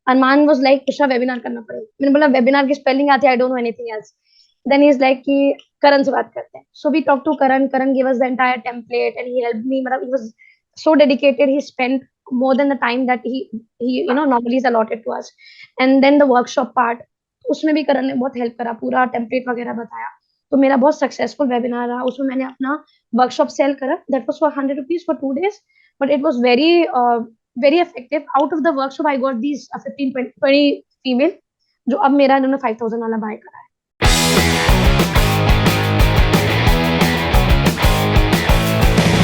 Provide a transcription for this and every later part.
Arman was like, Bushra, webinar करना पड़ेगा. मैंने बोला webinar की spelling आती है, I don't know anything else. Then he's like कि Karan से बात करते हैं. So we talked to Karan. Karan gave us the entire template and he helped me. मतलब he was so dedicated. He spent more than the time that he normally is allotted to us. And then the workshop part, उसमें भी करण ने बहुत help करा, पूरा template वगैरह बताया. तो मेरा बहुत सक्सेसफुल वेबिनार रहा. उसमें मैंने अपना वर्कशॉप सेल करा. That was for 100 rupees for 2 days, but it was very effective. Out of the workshop I got these 15 20 female, जो अब मेरा इन्होंने 5000 वाला बाय करा है.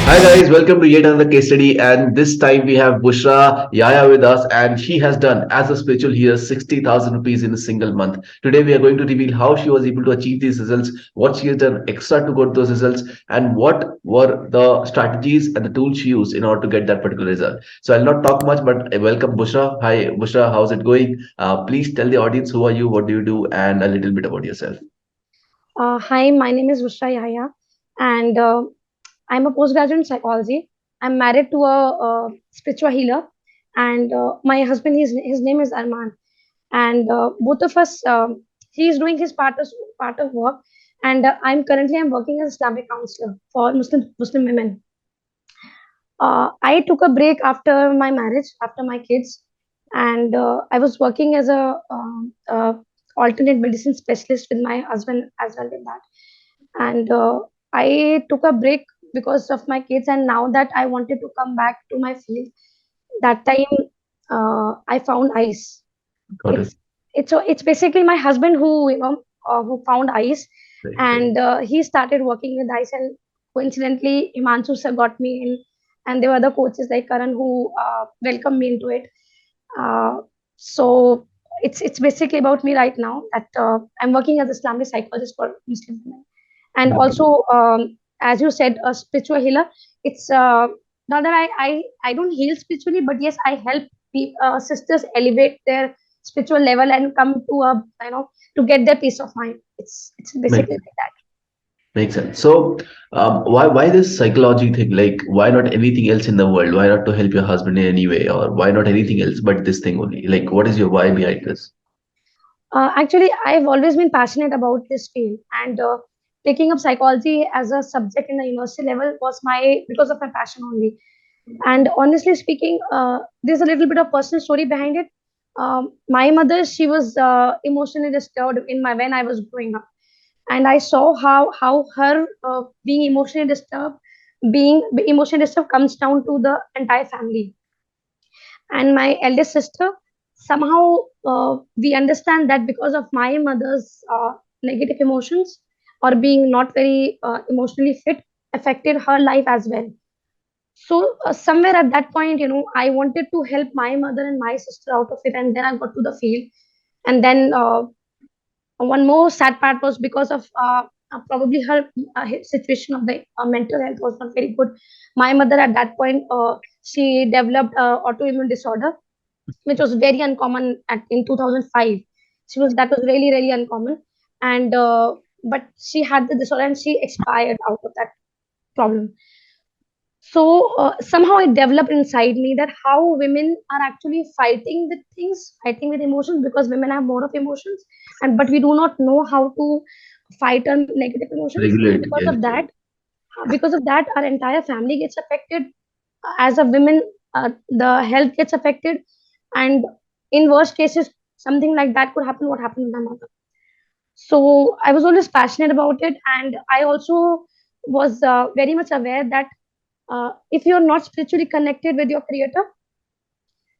Hi guys, welcome to yet another case study, and this time we have Bushra Yahya with us, and she has done as a spiritual healer 60,000 rupees in a single month. Today we are going to reveal how she was able to achieve these results, what she has done extra to get those results, and what were the strategies and the tools she used in order to get that particular result. So I'll not talk much, but welcome Bushra. Hi Bushra, how's it going? Please tell the audience who are you, what do you do, and a little bit about yourself. Hi, my name is Bushra Yahya, and I'm a postgraduate in psychology. I'm married to a spiritual healer, and my husband, his name is Arman, and both of us, he's doing his part of work, and I'm working as Islamic counselor for Muslim women. I took a break after my marriage, after my kids, and I was working as a alternate medicine specialist with my husband as well in that. And I took a break because of my kids, and now that I wanted to come back to my field, that time I found ice. Got it. It's basically my husband who found ice, Very and he started working with ice, and coincidentally Himanshu sir got me in, and there were other coaches like Karan who welcomed me into it. So it's basically about me right now that I'm working as a Islamic psychologist for Muslim women, and good. also as you said, a spiritual healer. It's not that I don't heal spiritually, but yes, I help sisters elevate their spiritual level and come to a to get their peace of mind. It's Makes basically like that. Makes sense. So, why this psychology thing? Like, why not anything else in the world? Why not to help your husband in any way, or why not anything else but this thing only? Like, what is your why behind this? Actually, I've always been passionate about this field, and taking up psychology as a subject in the university level was my because of my passion only. And honestly speaking, there's a little bit of personal story behind it. My mother, she was emotionally disturbed in my when I was growing up, and I saw how her being emotionally disturbed comes down to the entire family. And my eldest sister, somehow we understand that because of my mother's negative emotions or being not very emotionally fit affected her life as well. So somewhere at that point, I wanted to help my mother and my sister out of it, and then I got to the field. And then one more sad part was because of probably her situation of the mental health was not very good. My mother at that point, she developed autoimmune disorder, which was very uncommon in 2005. That was really really uncommon, and but she had the disorder and she expired out of that problem. So somehow it developed inside me that how women are actually fighting with things, fighting with emotions, because women have more of emotions, and but we do not know how to fight our negative emotions, and Regulate. Yes. because of that, our entire family gets affected. As a woman, the health gets affected, and in worst cases, something like that could happen. What happened with my mother? So I was always passionate about it, and I also was very much aware that if you're not spiritually connected with your creator,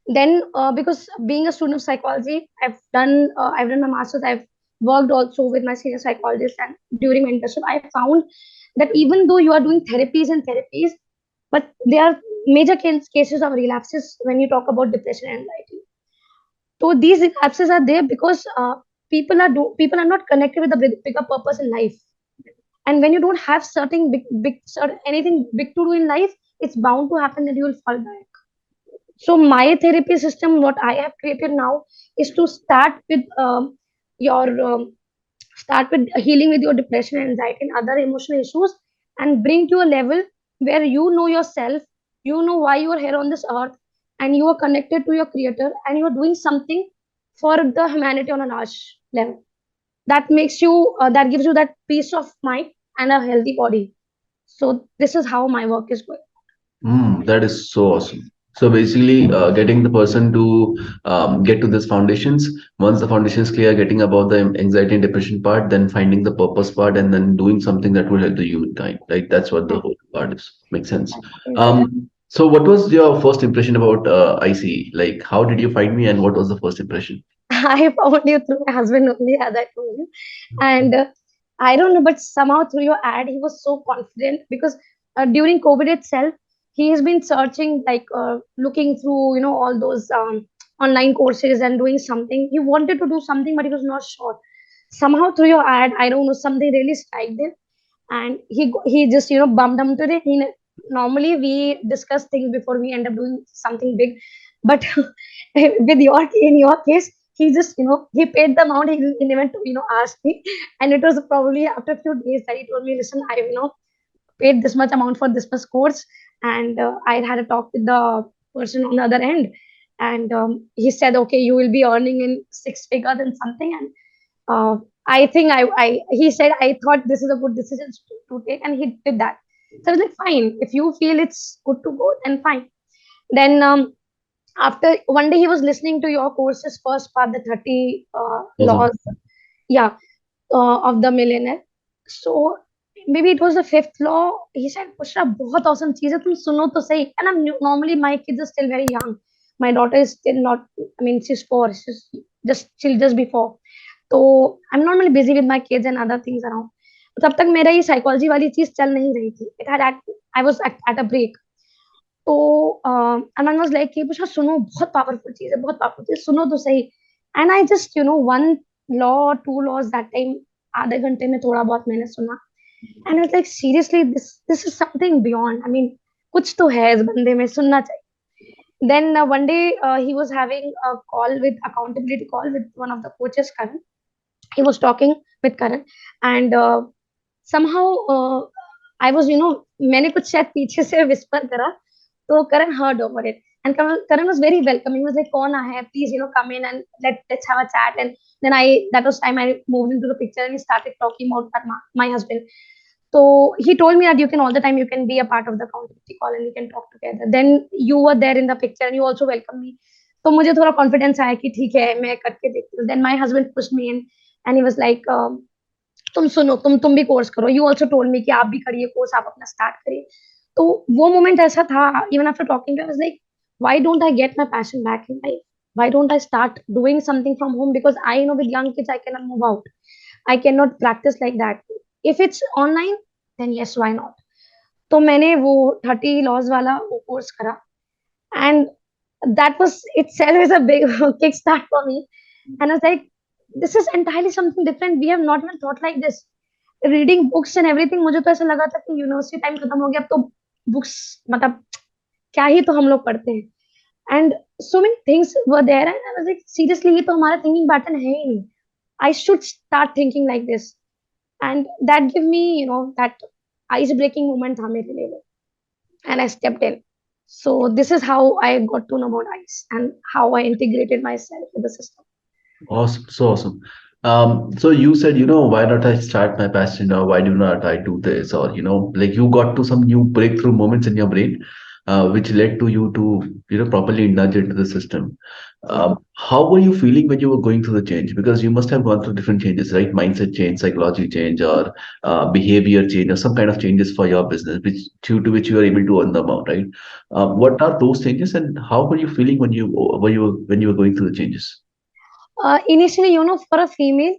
then because being a student of psychology, I've done my masters, I've worked also with my senior psychologist, and during my internship I found that even though you are doing therapies, but there are major cases of relapses when you talk about depression and anxiety. So these relapses are there because people are not connected with the bigger purpose in life. And when you don't have certain anything big to do in life, it's bound to happen that you will fall back. So my therapy system, what I have created now, is to your start with healing with your depression, anxiety, and other emotional issues, and bring to a level where you know yourself, you know why you are here on this earth, and you are connected to your creator, and you are doing something for the humanity on a large level. That makes you, that gives you that peace of mind and a healthy body. So this is how my work is going. That is so awesome. So basically, getting the person to get to this foundations. Once the foundation is clear, getting about the anxiety and depression part, then finding the purpose part, and then doing something that will help the humankind. Right? That's what the whole part is. Makes sense. Exactly. So what was your first impression about IC? Like, how did you find me, and what was the first impression? I found you through my husband only, as I told you. And I don't know, but somehow through your ad, he was so confident because during COVID itself, he has been searching, like looking through, all those online courses and doing something. He wanted to do something, but he was not sure. Somehow through your ad, I don't know, something really struck him, and he just bumped into it. Normally we discuss things before we end up doing something big, but with in your case, he just he paid the amount. He didn't even to ask me, and it was probably after a few days that he told me, listen, I paid this much amount for this much course, and I had a talk with the person on the other end, and he said, okay, you will be earning in six figures and something. And I think he said, I thought this is a good decision to take, and he did that. So I was like, fine, if you feel it's good to go, then fine. Then after one day, he was listening to your courses first part, the 30 Awesome. laws, yeah, of the millionaire. So maybe it was the fifth law. He said, Bushra, बहुत awesome चीज है, तुम सुनो तो सही. And normally my kids are still very young. My daughter is still not. I mean, she's 4. She'll just be 4. तो I am normally busy with my kids and other things around. तब तक मेरा ये साइकोलॉजी वाली चीज चल नहीं रही थी. It had I was at a break. तो अमन वाज लाइक कि पूछा, सुनो, बहुत पावरफुल चीज है, बहुत पावरफुल चीज, सुनो तो सही. And I just one law, two laws that time, आधे घंटे में थोड़ा बहुत मैंने सुना. And it's like seriously this is something beyond. I mean कुछ तो है इस बंदे में, सुनना चाहिए. Then one day he was having a call with accountability call with one of the coaches, Karan. He was talking with Karan, and somehow I was, मैंने कुछ शायद पीछे से whisper करा, तो Karan heard over it, and Karan was very welcoming. He was like, कौन आया है, please come in and let's have a chat. And then that was time I moved into the picture and we started talking about my husband. So he told me that you can all the time you can be a part of the accountability call and we can talk together. Then you were there in the picture and you also welcomed me. तो मुझे थोड़ा confidence आया कि ठीक है, मैं करके देखती हूँ. Then my husband pushed me in and he was like, तुम सुनो, तुम भी कोर्स करो. यू ऑल्सो टोल्ड मी कि आप भी करिए कोर्स, आप अपना स्टार्ट करिए. तो वो मोमेंट ऐसा था, even after talking to I was like, why don't I get my passion back in life? Why don't I start doing something from home? Because I know with young kids I cannot move out. I cannot practice like that. If it's online, then yes, why not? तो मैंने वो 30 laws वाला वो course करा, and that was itself is a big kickstart for me. And I was like, this is entirely something different. We have not even thought like this. Reading books and everything, मुझे तो ऐसा लगा था कि university time खत्म हो गया, अब तो बुक्स मतलब क्या ही तो हम लोग पढ़ते हैं. And so many things were there, and I was like, seriously, ये तो हमारा thinking pattern है ही नहीं. I should start thinking like this. And that gave me, that ice breaking moment था मेरे लिए वो. And I stepped in. So this is how I got to know about ice and how I integrated myself with the system. Awesome, so awesome. So you said, why not I start my passion, or why do not I do this? Or, like you got to some new breakthrough moments in your brain, which led to you to, properly nudge into the system. How were you feeling when you were going through the change? Because you must have gone through different changes, right? Mindset change, psychology change, or behavior change, or some kind of changes for your business, which due to which you are able to earn the amount, right? What are those changes, and how were you feeling when you were going through the changes? Initially, for a female,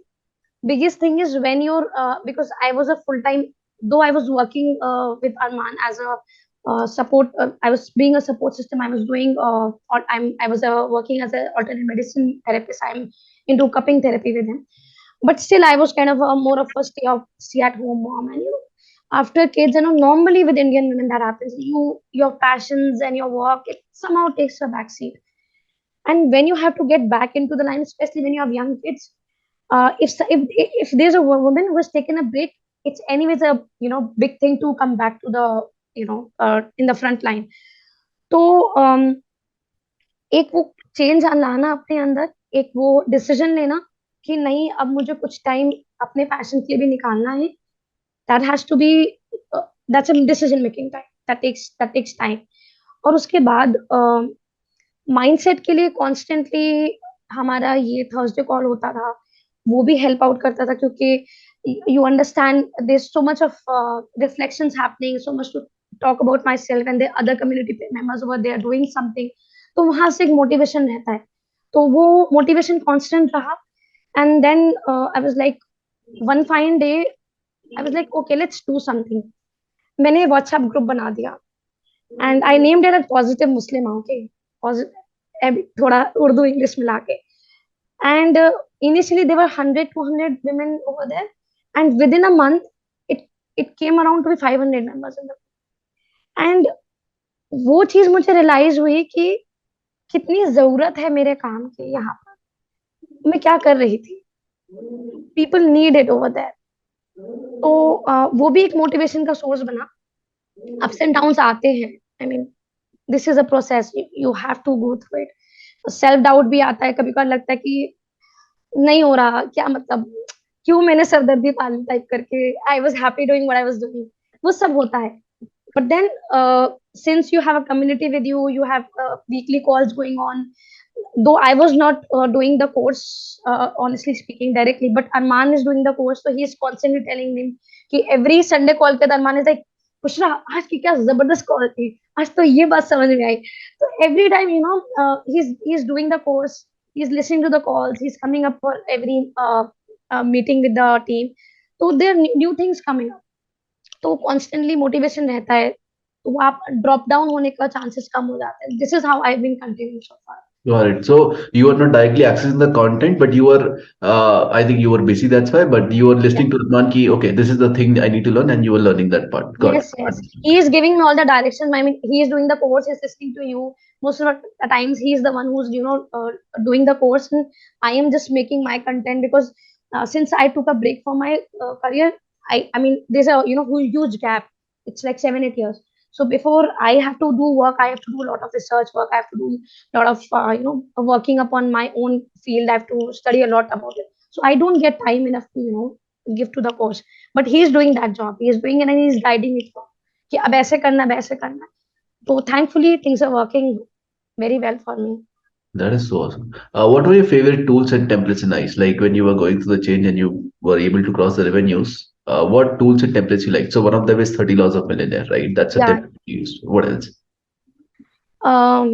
biggest thing is when you're because I was a full time, though I was working with Arman as a support. I was being a support system. I was doing I was working as an alternate medicine therapist. I'm into cupping therapy with him, but still I was kind of more of a stay at home mom. And after kids, normally with Indian women that happens. Your passions and your work, it somehow takes a backseat. And when you have to get back into the line, especially when you have young kids, if there's a woman who has taken a break, it's anyways a big thing to come back to the in the front line. तो एक वो change लाना अपने अंदर, एक वो decision लेना कि नहीं, अब मुझे कुछ टाइम अपने पैशन के लिए भी निकालना है. That has to be, that's a decision making time, that takes time. और उसके बाद माइंडसेट के लिए कॉन्स्टेंटली हमारा ये थर्सडे कॉल होता था. वो भी हेल्प आउट करता था, क्योंकि you understand there so much of reflections happening, so much to talk about myself and the other community members over they are doing something. तो वहां से एक मोटिवेशन रहता है. तो वो मोटिवेशन कांस्टेंट रहा. And then I was like, one fine day I was like, okay let's do something. मैंने व्हाट्सएप ग्रुप बना दिया and I named it as positive Muslim. Okay, थोड़ा उर्दू इंग्लिश मिला के. And initially there were 100 200 women over there, and within a month it it came around to be 500 members in the. And वो चीज मुझे realise हुई कि कितनी जरूरत है मेरे काम की यहाँ पर. मैं क्या कर रही थी, people need it over there. तो वो भी एक मोटिवेशन का सोर्स बना. अप्स एंड डाउन्स आते हैं, I mean this is a process, you have to go through it. Self doubt भी आता है, कभी कभी लगता है कि नहीं हो रहा, क्या मतलब, क्यों मैंने सरदर्दी पाली टाइप करके. I was happy doing what I was doing. वो सब होता है. But then since you have a community with you, you have weekly calls going on. Though I was not doing the course, honestly speaking, directly, but Arman is doing the course, so he is constantly telling me कि every Sunday call पे Arman is like, Bushra आज की क्या जबरदस्त call थी, आज तो ये बात समझ में आई. तो every time, he's doing the course, he's listening to the calls, he's coming up for every meeting with the team. तो there are new things coming up. तो कॉन्स्टेंटली मोटिवेशन रहता है, तो आप ड्रॉप डाउन होने का चांसेस कम हो जाते हैं. This is how I been continuing so far. Got it. So you are not directly accessing the content, but you are, I think you were busy, that's why, but you were Yeah. listening to the man ki, okay, this is the thing I need to learn, and you were learning that part. Got Yes, yes. He is giving me all the directions. I mean, he is doing the course, he's listening to you. Most of the times, he is the one who's, doing the course. And I am just making my content because since I took a break from my career, I mean, there's a, huge gap. It's like 7 8 years. So before I have to do work, I have to do a lot of research work. I have to do a lot of, working upon my own field. I have to study a lot about it. So I don't get time enough to, give to the course. But he is doing that job, he is doing it, and he is guiding me through कि अब ऐसे करना है, वैसे करना है. तो thankfully things are working very well for me. That is so awesome. What were your favorite tools and templates in ICE? Like when you were going through the change and you were able to cross the revenues, what tools and templates you like? So one of them is 30 Laws of Millionaire, right? That's a Yeah. template you used. What else? um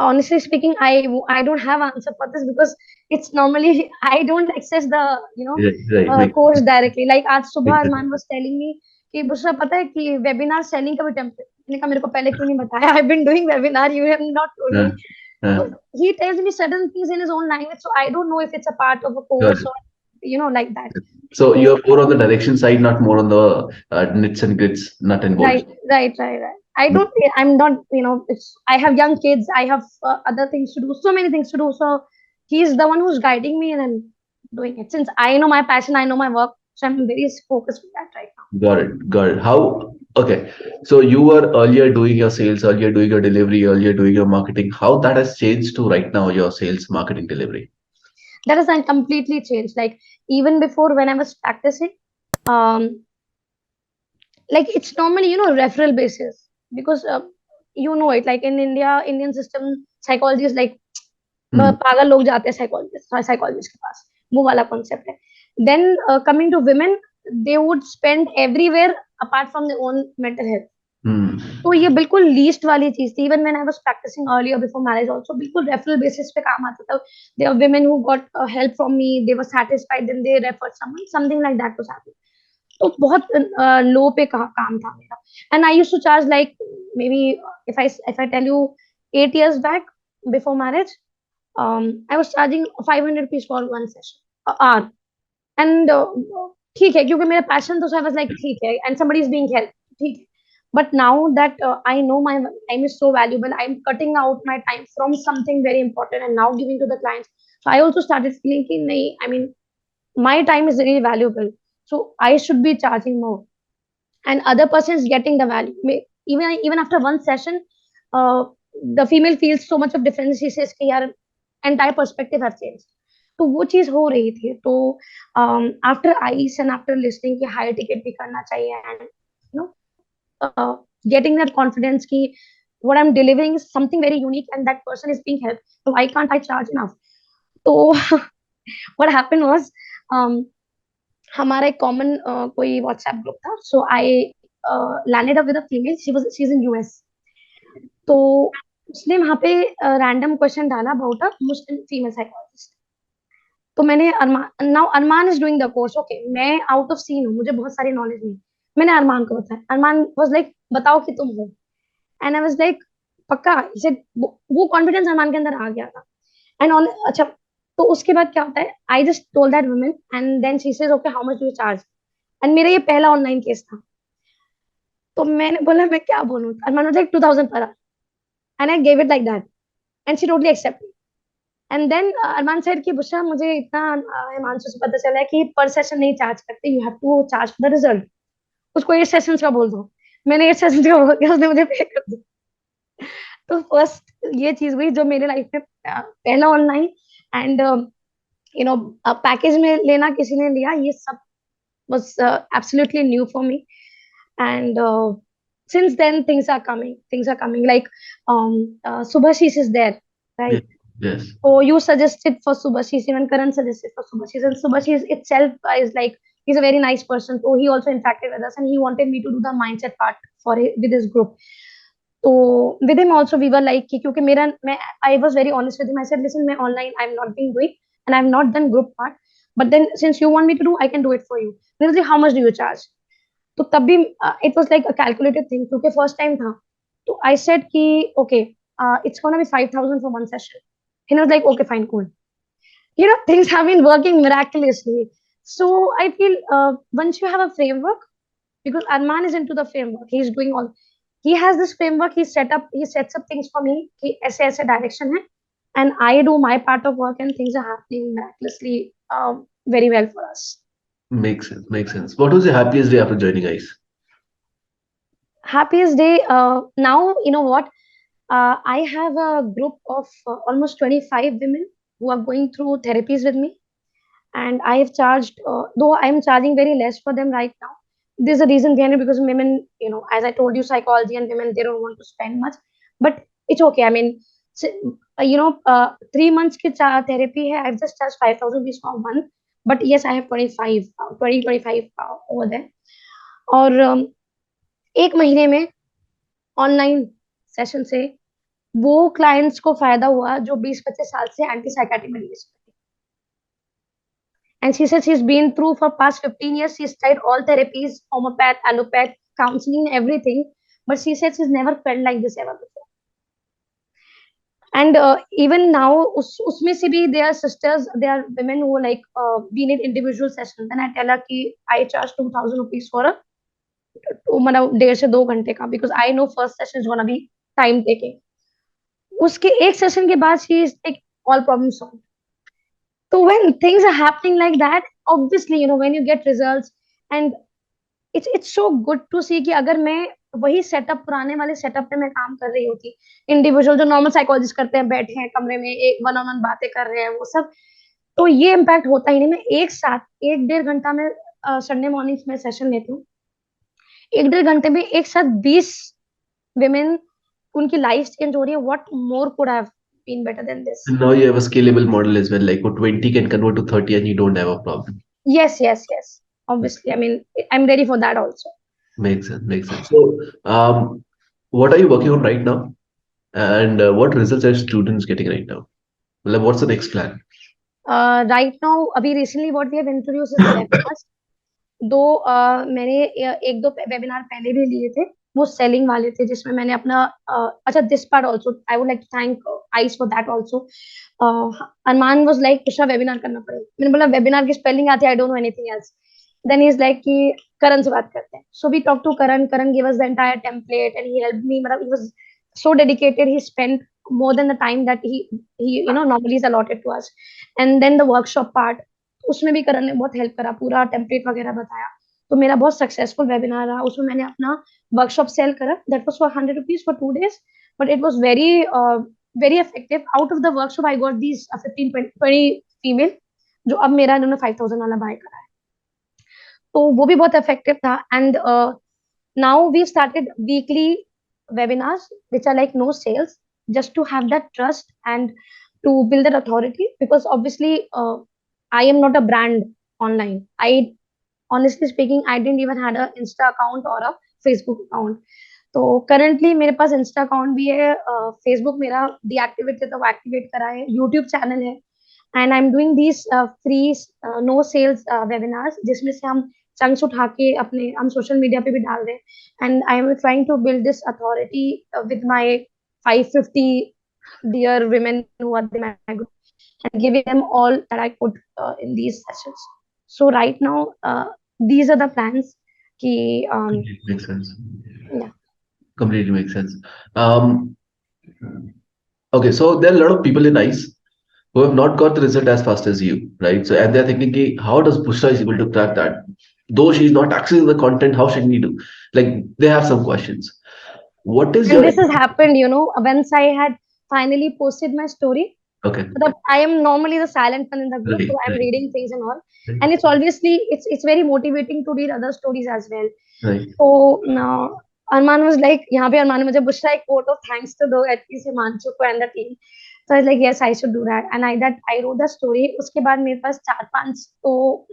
Honestly speaking, I don't have answer for this because it's normally I don't access the, Right, right. course directly. Like आज सुबह Make Armaan was telling me कि बुशरा पता है कि webinar selling का भी template. मैंने कहा मेरे को पहले क्यों नहीं बताया, I been doing webinar, you have not told uh, me. So uh, he tells me certain things in his own language, so I don't know if it's a part of a got course it. or, like that. So So you're more on the direction side, not more on the nits and grits, nut and bolts. right. I don't. I'm not. It's. I have young kids. I have other things to do. So many things to do. So he's the one who's guiding me, and I'm doing it. Since I know my passion, I know my work, so I'm very focused with that right now. Got it. Got it. How? Okay. So you were earlier doing your sales, earlier doing your delivery, earlier doing your marketing. How that has changed to right now your sales, marketing, delivery? That has completely changed. Like even before when I was practicing, um, like it's normally referral basis because it like in Indian system psychology is like Hmm. पागल लोग जाते हैं psychologist के पास, वो वाला concept है. Then coming to women, they would spend everywhere apart from their own mental health. Hmm. तो ये बिल्कुल लीस्ट वाली चीज थी. Even when I was practising earlier before marriage also बिल्कुल रेफरल बेसिस पे काम आता था. There are women who got help from me, they were satisfied, then they referred someone, something like that was happening. तो बहुत low pay काम था मेरा. And I used to charge like maybe if I tell you 8 years back before marriage, I was charging 500 rupees for one session, hour. And ठीक है, क्योंकि मेरा passion तो, so I was like ठीक है, and somebody is being helped, ठीक है. But now that I know my time is so valuable, I'm cutting out my time from something very important and now giving to the clients. So I also started feeling कि नहीं, I mean, my time is really valuable, so I should be charging more, and other person is getting the value. Even after one session, uh, the female feels so much of difference. She says कि यार, entire perspective have change. तो वो चीज हो रही थी। तो after ice and after listening कि हायर टिकट भी करना चाहिए and no getting that confidence ki what I'm delivering is something very unique and that person is being helped, so why can't I charge enough? So what happened was um, हमारा एक common कोई WhatsApp group था, so I landed up with a female, she is in US. तो उसने वहां पे random question डाला about a Muslim female psychologist. तो मैंने Arman, now Arman is doing the course, okay मैं आउट ऑफ सीन हूँ, मुझे बहुत सारी नॉलेज नहीं। मैंने अरमान को बताया, अरमान वाज लाइक बताओ कि तुम हो, एंड आई वाज लाइक पक्का, इसे वो कॉन्फिडेंस अरमान के अंदर आ गया था। एंड ऑन अच्छा, तो उसके बाद क्या होता है, I just told that woman and then she says okay how much do you charge. And मेरा ये पहला ऑनलाइन केस था। तो मैंने बोला मैं क्या बोलूं, अरमान was like 2000 per hour, and I gave it like that and she totally accepted. And then Arman said कि बुशरा मुझे इतना हिमांशु से पता चला है कि पर सेशन नहीं चार्ज करते, you have to charge for the result. उसको 8 सेशंस का बोल दो। मैंने 8 सेशंस का बोल दिया, उसने मुझे पे कर दिया। तो फर्स्ट ये चीज हुई जो मेरे लाइफ में पहला online and you know package में लेना किसी ने लिया, ये सब was absolutely new for me. And since then things are coming like Subhashish is there, Yes. right? Yes. So you suggested for Subhashish, even Karan suggested for Subhashish, and Subhashish itself is like, he's a very nice person, so he also interacted with us and he wanted me to do the mindset part with his group. So with him also we were like कि क्योंकि मेरा मैं I was very honest with him. I said listen, मैं online I'm not being doing and I've not done group part, but then since you want me to do I can do it for you. He was like how much do you charge? तो तब भी it was like a calculated thing क्योंकि first time था। तो I said कि okay, it's gonna be 5,000 for one session. He was like okay fine cool. You know, things have been working miraculously. So I feel once you have a framework, because Arman is into the framework, he's doing all, he has this framework, he sets up things for me कि ऐसे ऐसे direction है, and I do my part of work and things are happening miraculously very well for us. Makes sense. Makes sense. What was your happiest day after joining ICE? Happiest day, now you know what, I have a group of almost 25 women who are going through therapies with me, and I have charged, though I am charging very less for them right now. There's a reason behind it because women, you know, as I told you, psychology and women, they don't want to spend much, but it's okay. I mean, 3 months ki therapy hai. I've just charged 5,000 rupees for one, but yes, I have 25 over there. और एक महीने में online session से वो clients को फायदा हुआ जो 20-25 साल से anti psychiatric medication. And she said she's been through for past 15 years. She's tried all therapies, homeopath, allopath, counseling, everything. But she said she's never felt like this ever before. And even now, usme se bhi, there are sisters, there are women who like, we need individual sessions. Then I tell her ki I charge 2,000 rupees for a, मतलब 1.5 से 2 घंटे का, because I know first session is gonna be time taking. उसके एक session के बाद she is like all problems solved. So when things are happening like that, obviously, you know, when you get results, and it's so good to see कि अगर मैं वही setup, पुराने वाले सेटअप पे मैं काम कर रही होती, इंडिविजुअल जो नॉर्मल साइकोलॉजिस्ट करते हैं, बैठे हैं कमरे में एक वन ऑन वन बातें कर रहे हैं वो सब, तो ये इम्पैक्ट होता ही नहीं। मैं एक साथ 1-1.5 घंटा में संडे मॉर्निंग में सेशन लेती हूँ, 1-1.5 घंटे में एक साथ 20 विमेन, उनकी लाइफ चेंज हो रही है। What more could have been better than this? And now you have a scalable model as well. Like what 20 can convert to 30 and you don't have a problem. Yes. Obviously, I mean, I'm ready for that also. Makes sense. Makes sense. So, what are you working on right now? And what results are students getting right now? Like, what's the next plan? Right now, अभी recently what we have introduced is the webinars. दो मैंने एक दो webinar पहले भी लिए थे, वो सेलिंग वाले थे, जिसमें मैंने अपना अच्छा, this part also I would like to thank ice for that also. Arman was like दूसरा वेबिनार करना पड़ेगा। मैंने बोला वेबिनार की स्पेलिंग आती है, I don't know anything else. Then he is like कि करण से बात करते हैं, so we talk to Karan give us the entire template and he help me, मतलब he was so dedicated, he spent more than the time that he you know normally is allotted to us. And then the workshop part, उसमें भी करण ने बहुत help करा, पूरा template वगैरह बताया। तो मेरा बहुत सक्सेसफुल वेबिनार रहा, उसमें मैंने अपना वर्कशॉप सेल करा, that was for 100 rupees for 2 days, but it was very very effective. Out of the workshop, I got these 15, 20 female, जो अब मेरा इन्होंने 5,000 वाला buy करा है. तो वो भी बहुत effective था. And now we started weekly webinars, which are like no sales, just to have that trust and to build that authority. Because obviously, I am not a brand online. Honestly speaking, I didn't even had a Insta account or a Facebook account. तो currently मेरे पास Insta account भी है, Facebook मेरा deactivate है तो वो activate करा है, यूट्यूब चैनल है, and I am doing these free no sales webinars, जिसमें से हम चंक्स उठा के अपने हम सोशल मीडिया पे भी डाल रहे हैं. And I am trying to build this authority with my 550 dear women who are in my group, and giving them all that I could in these sessions. So right now, these are the plans. Ki, Makes sense. yeah. Completely makes sense. Okay, so there are a lot of people in ICE who have not got the result as fast as you, right? So, and they're thinking, "Ki, how does Bushra is able to crack that? Though she's not accessing the content, how should we do?" Like, they have some questions. What is And your this has happened, once I had finally posted my story. okay? I am normally the silent one in the group, so Right, I'm right, reading things and all. right, And it's obviously it's very motivating to read other stories as well. right. So now Arman was like, यहाँ पे अरमान ने मुझे Bushra एक vote of thanks to do at least Himanshu को and the team. So I was like, yes, I should do that. And I wrote the story. उसके बाद मेरे पास 4-5 तो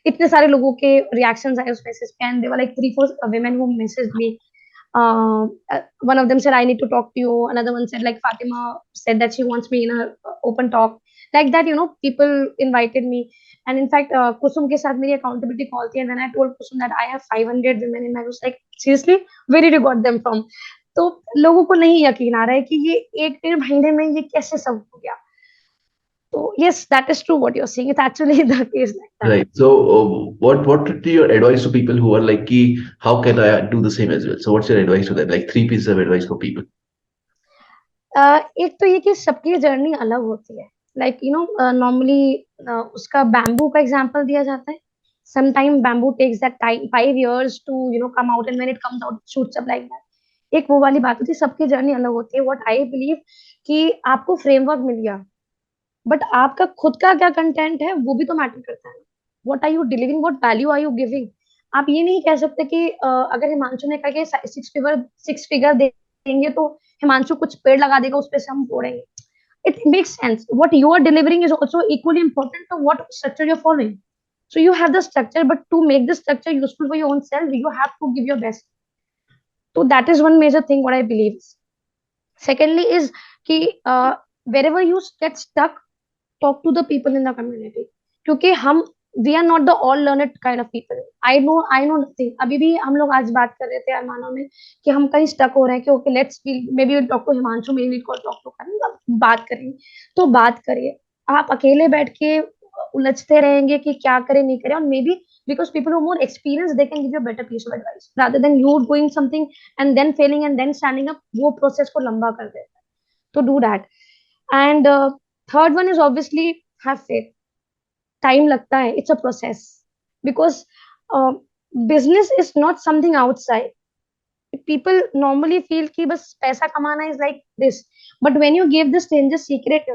इतने सारे लोगों के reactions आए उस message पे, and there were like 3-4 women who messaged me. One of them said, I need to talk to you. Another one said, like, Fatima said that she wants me in a open talk. Like that, people invited me. And in fact, Kusum ke saath meri accountability call thi, and when I told Kusum that I have 500 women in my, I was like, seriously, where did you got them from? तो लोगों को नहीं यकीन आ रहा है कि ये 1-1.5 महीने में ये कैसे सब हो गया. So yes, that is true what you're saying. It's actually the case like that. Right. So, what would be your advice to people who are like, "Ki, how can I do the same as well?" So, what's your advice to them? Like 3 pieces of advice for people. एक तो ये कि सबकी journey अलग होती है. Like normally उसका bamboo का एग्जांपल दिया जाता है. Sometime bamboo takes that time 5 years to come out, and when it comes out shoots up like that. एक वो वाली बात होती है, सबकी जर्नी अलग होती है. व्हाट आई बिलीव कि आपको फ्रेमवर्क मिल गया, बट आपका खुद का क्या कंटेंट है वो भी तो मैटर करता है. What are you delivering, what value are you giving. आप ये नहीं कह सकते कि अगर हिमांशु ने कहा कि 6 फिगर देंगे तो हिमांशु कुछ पेड़ लगा देगा, उस पे से हम तोड़ेंगे. It makes sense. What you are delivering is also equally important to what structure you're following. So you have the structure, but to make the structure useful for your own self, you have to give your best. So that is one major thing what I believe. Secondly is कि wherever you get stuck, talk to the people in the community. क्योंकि हम we are not the all learned kind of people. I know nothing. अभी भी हम लोग आज बात कर रहे थे अरमानों में कि हम कहीं स्टक हो रहे हैं कि okay let's maybe we'll talk to Himanshu, maybe we'll talk to करण, बात करेंगे. तो बात करिए. आप अकेले बैठ के उलझते रहेंगे कि क्या करें नहीं करें, और maybe because people who are more experienced, they can give you a better piece of advice rather than you doing something and then failing and then standing up. वो process को लंबा कर देता है. तो do that. And third one is obviously have faith. Time लगता है, it's a process, because business is not something outside. people normally feel कि बस पैसा कमाना is like this, but when you give the stranger secret,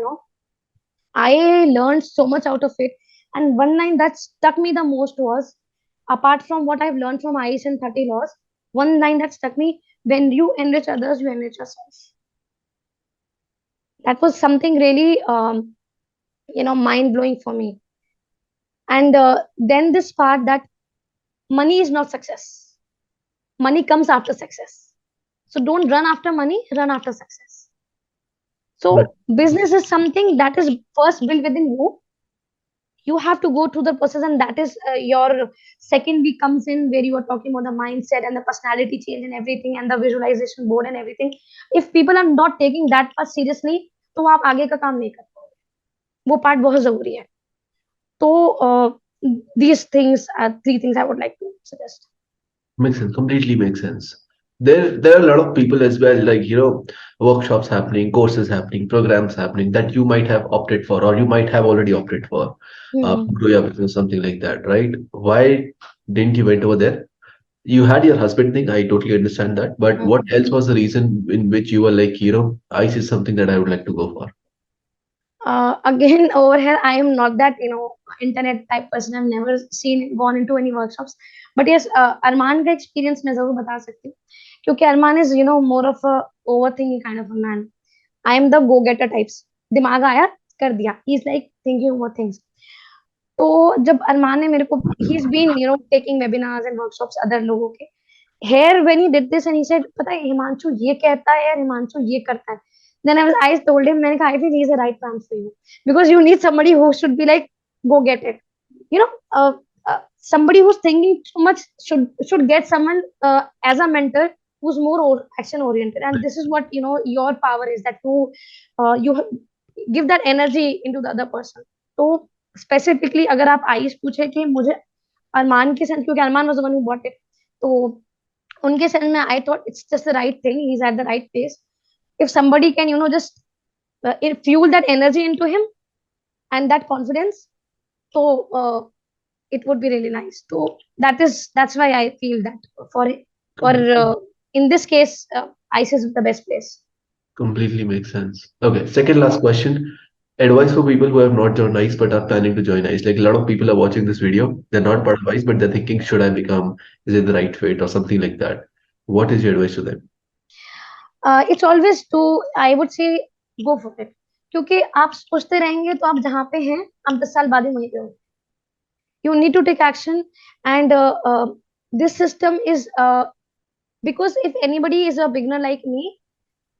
I learned so much out of it. And one line that stuck me the most was, apart from what I've learned from ICE and 30 laws, one line that stuck me: when you enrich others, you enrich yourself. That was something really mind blowing for me. And then this part that money is not success. Money comes after success. So don't run after money, run after success. So business is something that is first built within you. You have to go through the process, and that is your second week comes in, where you are talking about the mindset and the personality change and everything, and the visualization board and everything. If people are not taking that part seriously, तो आप आगे का काम नहीं कर पाओगे. वो part बहुत जरूरी है. So these things are 3 things I would like to suggest. Makes sense. Completely makes sense. There are a lot of people as well, like workshops happening, courses happening, programs happening that you might have opted for, or you might have already opted for. Grow your business, something like that, right? Why didn't you went over there? You had your husband thing, I totally understand that, but what Mhm. else was the reason in which you were like, ice is something that I would like to go for? Again, over here, I am not that internet type person. I've never seen gone into any workshops. But yes, अरमान का experience मैं जरूर बता सकती हूँ क्योंकि अरमान is more of a overthinking kind of a man. I am the go getter types. दिमाग आया कर दिया. He's like thinking over things. तो जब अरमान ने मेरे को he's been taking webinars and workshops other लोगों के here when he did this and he said पता है हिमांशु ये कहता है और हिमांशु ये करता है then I told him मैंने कहा I feel he is the right man for you because you need somebody who should be like go get it you know somebody who's thinking too much should get someone as a mentor who's more action oriented and this is what your power is that you give that energy into the other person तो specifically अगर आप आयुष पूछे कि मुझे अरमान के साथ क्योंकि Arman was the one who bought it तो उनके सेंस में I thought it's just the right thing he is at the right place if somebody can just fuel that energy into him and that confidence so it would be really nice so that's why I feel that for in this case ice is the best place. Completely makes sense. Okay, second last question. Advice for people who have not joined ICE but are planning to join ICE. Like a lot of people are watching this video, they're not part of ICE, but they're thinking, should I become? Is it the right fit or something like that? What is your advice to them? It's always to I would say go for it क्योंकि आप सोचते रहेंगे तो आप जहाँ पे हैं आप 10 साल बाद ही वहीं पे हो you need to take action and this system is because if anybody is a beginner like me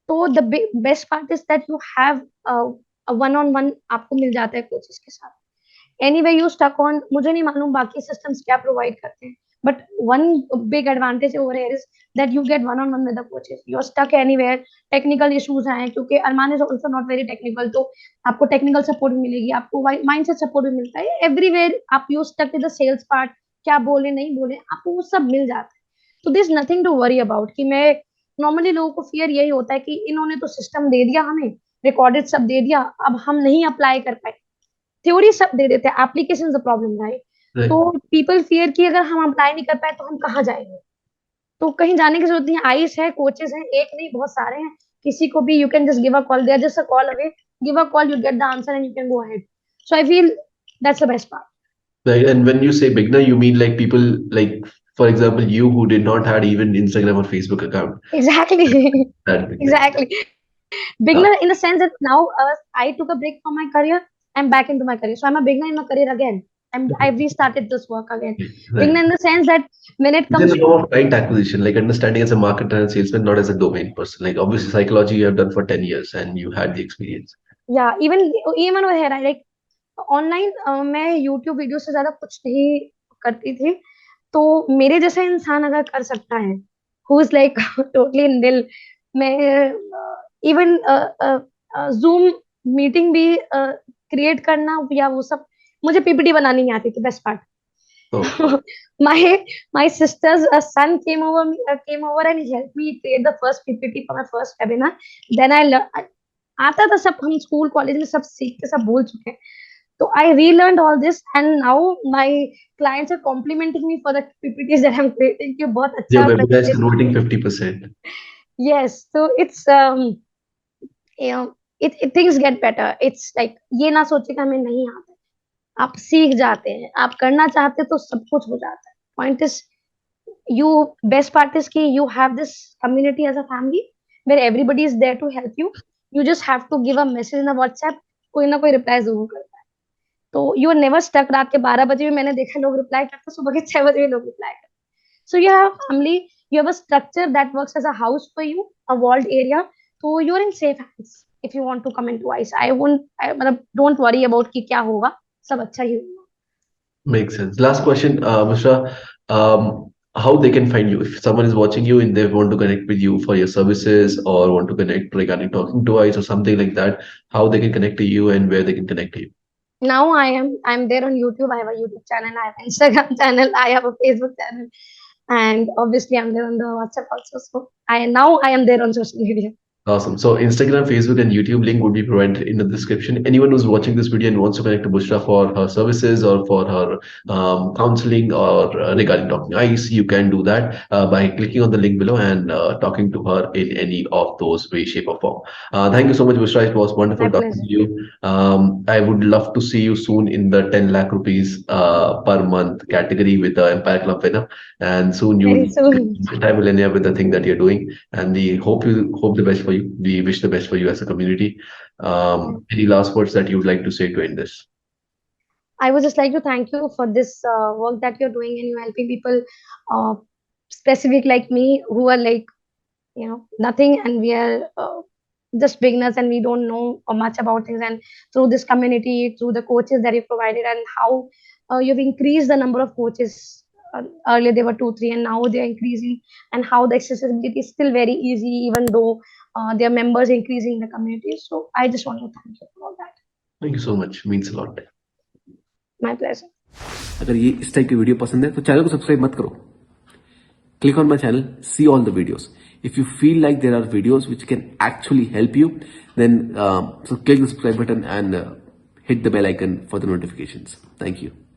तो the best part is that you have a one on one आपको मिल जाता है कोचेस के साथ anyway you stuck on मुझे नहीं मालूम बाकी systems क्या provide करते हैं but one big advantage over here is that you get one on one with the coaches you're stuck anywhere technical issues आए क्योंकि अरमान is also not very technical तो आपको technical support भी मिलेगी आपको mindset support भी मिलता है everywhere आप you stuck with the sales part क्या बोले नहीं बोले आपको वो सब मिल जाता है तो there's nothing to worry about कि मैं नॉर्मली लोगों को फियर यही होता है कि इन्होंने तो सिस्टम दे दिया हमें रिकॉर्डेड सब दे दिया अब हम नहीं अप्लाई कर पाए थ्योरी सब दे देते हैं एप्लीकेशन द प्रॉब्लम राइट तो Right. पीपल फियर कि अगर हम अप्लाई नहीं कर पाए तो हम कहाँ जाएंगे तो कहीं जाने की जरूरत नहीं है आइस है कोचेस हैं एक नहीं बहुत सारे हैं किसी को भी you can just give a call there just a call away give a call you get the answer and you can go ahead so I feel that's the best part Like, and when you say beginner, you mean like people like, for example, you who did not had even Instagram or Facebook account. exactly That beginner. exactly beginner in the Yeah. sense that now I took a break from my career I'm back into my career so I'm a beginner in my career again I've restarted this work again beginner Right. in the sense that when it It is comes a to form of client acquisition, like understanding as a marketer and salesman, not as a domain person. Like obviously psychology you have done for 10 years and you had the experience. yeah even over here I like online मैं YouTube video से ज्यादा कुछ नहीं करती थी तो मेरे जैसा इंसान अगर कर सकता है हु इज लाइक टोटली निल मैं इवन जूम मीटिंग भी क्रिएट करना या वो सब मुझे पीपीटी बनानी नहीं आती थी best part Oh, my my sister's son came over and he helped me create the first ppt for my first webinar then I learned आता था सब हम स्कूल कॉलेज में सब सीख के सब भूल चुके हैं so I relearned all this and now my clients are complimenting me for the PPTs that I'm creating कि बहुत your अच्छा webinar is presentation converting 50%. yes so it's things get better it's like ये ना सोचे कि हमें नहीं आता है आप सीख जाते हैं आप करना चाहते हैं तो सब कुछ हो जाता है point is you best part is कि you have this community as a family where everybody is there to help you you just have to give a message in a WhatsApp कोई ना कोई रिप्लाई जरूर करता है तो you are never stuck रात के 12 बजे भी मैंने देखा लोग रिप्लाई करते सुबह के 6 बजे भी लोग रिप्लाई करते so you have family you have a structure that works as a house for you a walled area so you're in safe hands if you want to come into ice I won't मतलब don't worry about कि क्या होगा सब अच्छा ही होगा Makes sense. Last question, Bushra. How they can find you if someone is watching you and they want to connect with you for your services or want to connect regarding talking to us or something like that, how they can connect to you and where they can connect to you. now I'm there on YouTube I have a YouTube channel I have an Instagram channel I have a Facebook channel and obviously I'm there on the WhatsApp also so I am there on social media Awesome. So Instagram, Facebook, and YouTube link would be provided in the description. Anyone who's watching this video and wants to connect to Bushra for her services or for her counseling or regarding talking ice, you can do that by clicking on the link below and talking to her in any of those way, shape, or form. Thank you so much, Bushra. It was My wonderful talking to pleasure. you. I would love to see you soon in the 10 lakh rupees per month category with the Empire Club winner, and soon you will Very soon. multi-millionaire with the thing that you're doing, and we hope the best for you. We wish the best for you as a community. Any last words that you would like to say to end this? I would just like to thank you for this work that you're doing and you're helping people, uh, specific like me, who are like, nothing, and we are just beginners and we don't know much about things. And through this community, through the coaches that you provided, and how you've increased the number of coaches. Earlier they were two, three, and now they're increasing, and how the accessibility is still very easy, even though their members increasing in the community. So I just want to thank you for all that. Thank you so much. Means a lot. My pleasure. अगर ये इस type की video पसंद है तो channel को subscribe मत करो. Click on my channel, see all the videos. If you feel like there are videos which can actually help you, then so click the subscribe button and hit the bell icon for the notifications. Thank you.